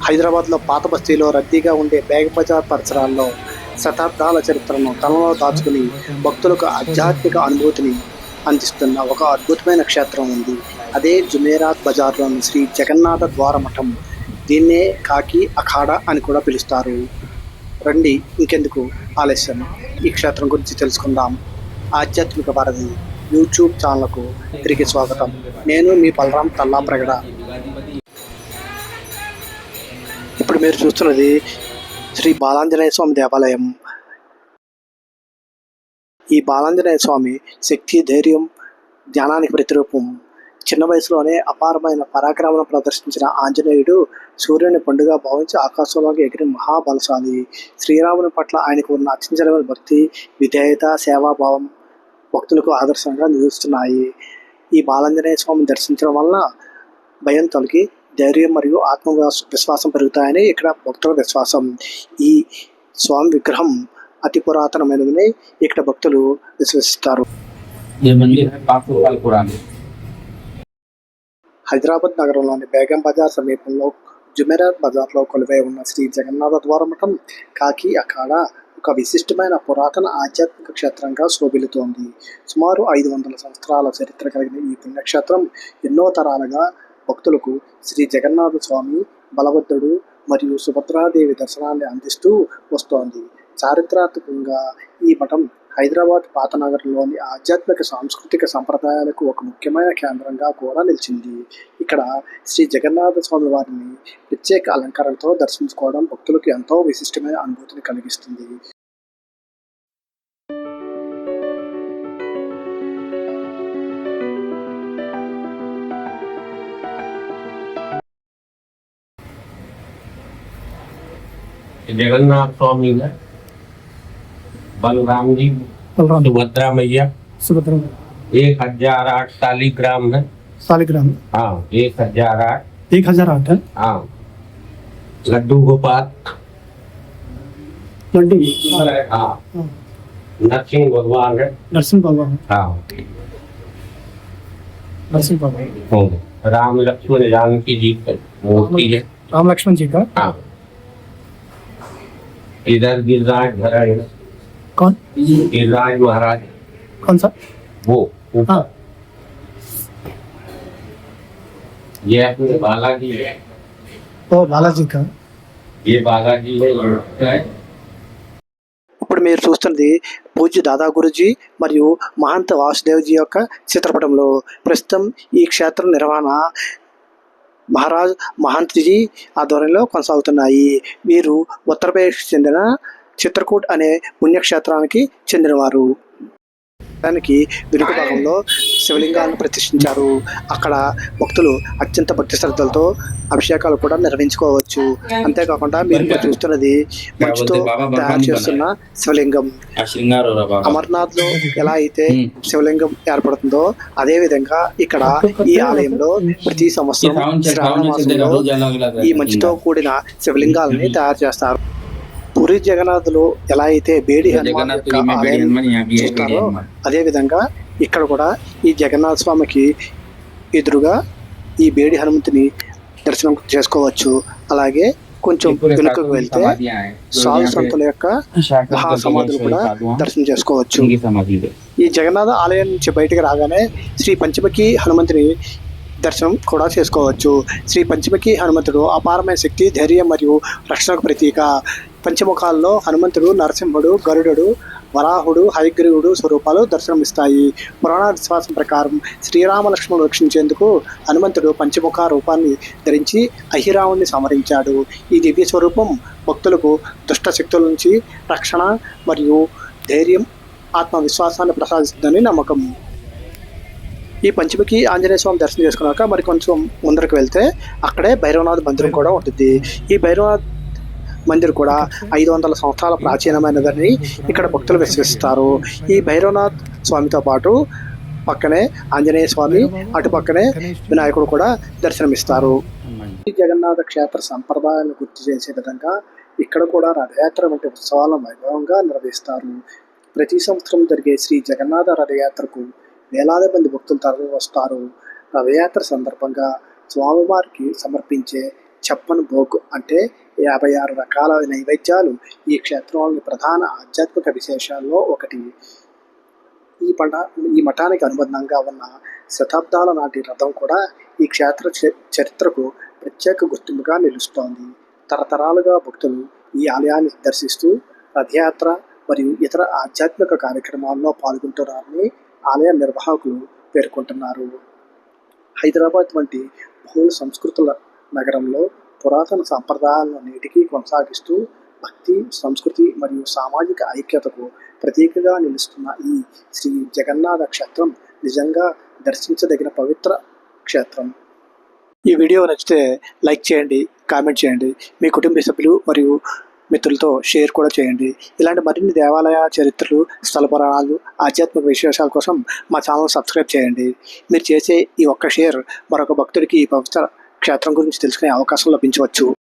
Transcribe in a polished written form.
హైదరాబాద్లో పాత బస్తీలో రద్దీగా ఉండే బేగ్ బజార్ పరిసరాల్లో శతాబ్దాల చరిత్రను తనలో దాచుకుని భక్తులకు ఆధ్యాత్మిక అనుభూతిని అందిస్తున్న ఒక అద్భుతమైన క్షేత్రం ఉంది. అదే జుమేరాత్ బజార్లోని శ్రీ జగన్నాథ ద్వారమఠం. దీన్నే కాకి అఖాడా అని కూడా పిలుస్తారు. రండి, ఇంకెందుకు ఆలస్యం, ఈ క్షేత్రం గురించి తెలుసుకుందాం. ఆధ్యాత్మిక భారతి యూట్యూబ్ ఛానల్కు తిరిగి స్వాగతం. నేను మీ బలరాం తల్లాప్రగడ. ఇప్పుడు మీరు చూస్తున్నది శ్రీ బాలాంజనేయ స్వామి దేవాలయం. ఈ బాలాంజనేయ స్వామి శక్తి, ధైర్యం, జ్ఞానానికి ప్రతిరూపం. చిన్న వయసులోనే అపారమైన పరాక్రమం ప్రదర్శించిన ఆంజనేయుడు సూర్యుని పండుగ భావించి ఆకాశంలోకి ఎగిరిన మహాబలశాలి. శ్రీరాముని పట్ల ఆయనకు ఉన్న అత్యంత భక్తి, విధేయత, సేవాభావం భక్తులకు ఆదర్శంగా నిలుస్తున్నాయి. ఈ బాలాంజనేయ స్వామిని దర్శించడం వలన భయం తొలగి ధైర్యం మరియు విశ్వాసం పెరుగుతాయని ఇక్కడ భక్తుల విశ్వాసం. ఈ స్వామి విగ్రహం అతి పురాతనమైనదని ఇక్కడ భక్తులు విశ్వసిస్తారు. హైదరాబాద్ నగరంలోని బేగం బజార్ సమీపంలో జుమేరాత్ బజార్లో కొలువై ఉన్న శ్రీ జగన్నాథ ద్వారమఠం కాకి అఖాడా ఒక విశిష్టమైన పురాతన ఆధ్యాత్మిక క్షేత్రంగా శోభిల్లుతోంది. సుమారు 500 సంవత్సరాల చరిత్ర కలిగిన ఈ పుణ్యక్షేత్రం ఎన్నో తరాలుగా భక్తులకు శ్రీ జగన్నాథ స్వామి, బలభద్రుడు మరియు సుభద్రాదేవి దర్శనాన్ని అందిస్తూ వస్తోంది. చారిత్రాత్మకంగా ఈ మఠం హైదరాబాద్ పాత నగరంలోని ఆధ్యాత్మిక సాంస్కృతిక సంప్రదాయాలకు ఒక ముఖ్యమైన కేంద్రంగా కూడా నిలిచింది. ఇక్కడ శ్రీ జగన్నాథ స్వామి వారిని ప్రత్యేక అలంకరణతో దర్శించుకోవడం భక్తులకు ఎంతో విశిష్టమైన అనుభూతిని కలిగిస్తుంది. जगन्नाथ स्वामी है, बलराम जी, सुभद्रा मैया, 1008 शालिग्राम है। शालिग्राम, हाँ 1008 1008 है। हाँ लड्डू गोपाल, लड्डू, हाँ नरसिंह भगवान है। नरसिंह भगवान, हाँ नरसिंह भगवान, राम लक्ष्मण जानकी जी की मूर्ति है। राम लक्ष्मण जी का। हाँ इधर गिरिराज महाराज। कौन? गिरिराज महाराज। कौन सा? वो हाँ, ये अपने बालाजी है। ओ बालाजी का। ये बालाजी है। ఇప్పుడు మీరు చూస్తున్నది పూజ్య దాదా గురుజీ మరియు మహంత వాసుదేవ్జీ యొక్క చిత్రపటంలో. ప్రస్తుతం ఈ క్షేత్ర నిర్వహణ మహారాజ్ మహంత్జీ ఆధ్వర్యంలో కొనసాగుతున్నాయి. వీరు ఉత్తరప్రదేశ్ చెందిన చిత్రకూట్ అనే పుణ్యక్షేత్రానికి చెందినవారు. దానికి వెనుక భాగంలో శివలింగాలను ప్రతిష్ఠించారు. అక్కడ భక్తులు అత్యంత భక్తి శ్రద్ధలతో అభిషేకాలు కూడా నిర్వహించుకోవచ్చు. అంతేకాకుండా మీరు ఇప్పుడు చూస్తున్నది మంచుతో తయారు చేస్తున్న శివలింగం. అమర్నాథ్ లో ఎలా అయితే శివలింగం ఏర్పడుతుందో అదే విధంగా ఇక్కడ ఈ ఆలయంలో ప్రతి సంవత్సరం శ్రావణ మాసంలో ఈ మంచుతో కూడిన శివలింగాలని తయారు చేస్తారు. పూరి జగన్నాథులు ఎలా అయితే బేడి హనుమాన్ యొక్క ఆలయం చూస్తారో అదే విధంగా ఇక్కడ కూడా ఈ జగన్నాథ స్వామికి ఎదురుగా ఈ బేడి హనుమంతుని దర్శనం చేసుకోవచ్చు. అలాగే కొంచెం వెనుకకు వెళ్తే సాధు సంతుల యొక్క మహాసమాధులు కూడా దర్శనం చేసుకోవచ్చు. ఈ జగన్నాథ ఆలయం నుంచి బయటకు రాగానే శ్రీ పంచముఖి హనుమంతుని దర్శనం కూడా చేసుకోవచ్చు. శ్రీ పంచముఖి హనుమంతుడు అపారమైన శక్తి, ధైర్యం మరియు రక్షణకు ప్రతీక. పంచముఖాల్లో హనుమంతుడు, నరసింహుడు, గరుడు, వరాహుడు, హయగ్రీవుడు స్వరూపాలు దర్శనమిస్తాయి. పురాణ విశ్వాసం ప్రకారం శ్రీరామ లక్ష్మణుడు రక్షించేందుకు హనుమంతుడు పంచముఖ రూపాన్ని ధరించి అహిరావుణ్ణి సంహరించాడు. ఈ దివ్య స్వరూపం భక్తులకు దుష్ట శక్తుల నుంచి రక్షణ మరియు ధైర్యం, ఆత్మవిశ్వాసాన్ని ప్రసాదిస్తుందని నమ్మకం. ఈ పంచముఖి ఆంజనేయ స్వామి దర్శనం చేసుకున్నాక మరి కొంచెం ముందరకు వెళ్తే అక్కడే భైరవనాథ్ మందిరం కూడా ఉంటుంది. ఈ భైరవనాథ్ మందిర్ కూడా 500 సంవత్సరాల ప్రాచీనమైనదని ఇక్కడ భక్తులు విశ్వసిస్తారు. ఈ భైరవనాథ్ స్వామితో పాటు పక్కనే ఆంజనేయ స్వామి, అటు పక్కనే వినాయకుడు కూడా దర్శనమిస్తారు. ఈ జగన్నాథ క్షేత్ర సంప్రదాయాలను గుర్తు చేసే విధంగా ఇక్కడ కూడా రథయాత్ర వంటి ఉత్సవాలను వైభవంగా నిర్వహిస్తారు. ప్రతి సంవత్సరం జరిగే శ్రీ జగన్నాథ రథయాత్రకు వేలాది మంది భక్తులు తరలి వస్తారు. రథయాత్ర సందర్భంగా స్వామివారికి సమర్పించే చెప్పన్ భోగ్ అంటే 56 రకాల నైవేద్యాలు ఈ క్షేత్రంలోని ప్రధాన ఆధ్యాత్మిక విశేషాల్లో ఒకటి. ఈ మఠానికి అనుబంధంగా ఉన్న శతాబ్దాల నాటి రథం కూడా ఈ క్షేత్ర చరిత్రకు ప్రత్యేక గుర్తింపుగా నిలుస్తోంది. తరతరాలుగా భక్తులు ఈ ఆలయాన్ని దర్శిస్తూ రథయాత్ర మరియు ఇతర ఆధ్యాత్మిక కార్యక్రమాల్లో పాల్గొంటున్నారని ఆలయ నిర్వాహకులు పేర్కొంటున్నారు. హైదరాబాద్ వంటి బహుళ సంస్కృతుల నగరంలో పురాతన సంప్రదాయాలను నేటికీ కొనసాగిస్తూ భక్తి, సంస్కృతి మరియు సామాజిక ఐక్యతకు ప్రతీకగా నిలుస్తున్న ఈ శ్రీ జగన్నాథ క్షేత్రం నిజంగా దర్శించదగిన పవిత్ర క్షేత్రం. ఈ వీడియో నచ్చితే లైక్ చేయండి, కామెంట్ చేయండి, మీ కుటుంబ సభ్యులు మరియు మిత్రులతో షేర్ కూడా చేయండి. ఇలాంటి మరిన్ని దేవాలయ చరిత్రలు, స్థల పురాణాలు, ఆధ్యాత్మిక విశేషాల కోసం మా ఛానల్ సబ్స్క్రైబ్ చేయండి. మీరు చేసే ఈ ఒక్క షేర్ మరొక భక్తుడికి ఈ పవిత్ర క్షేత్రం గురించి తెలుసుకునే అవకాశం లభించవచ్చు.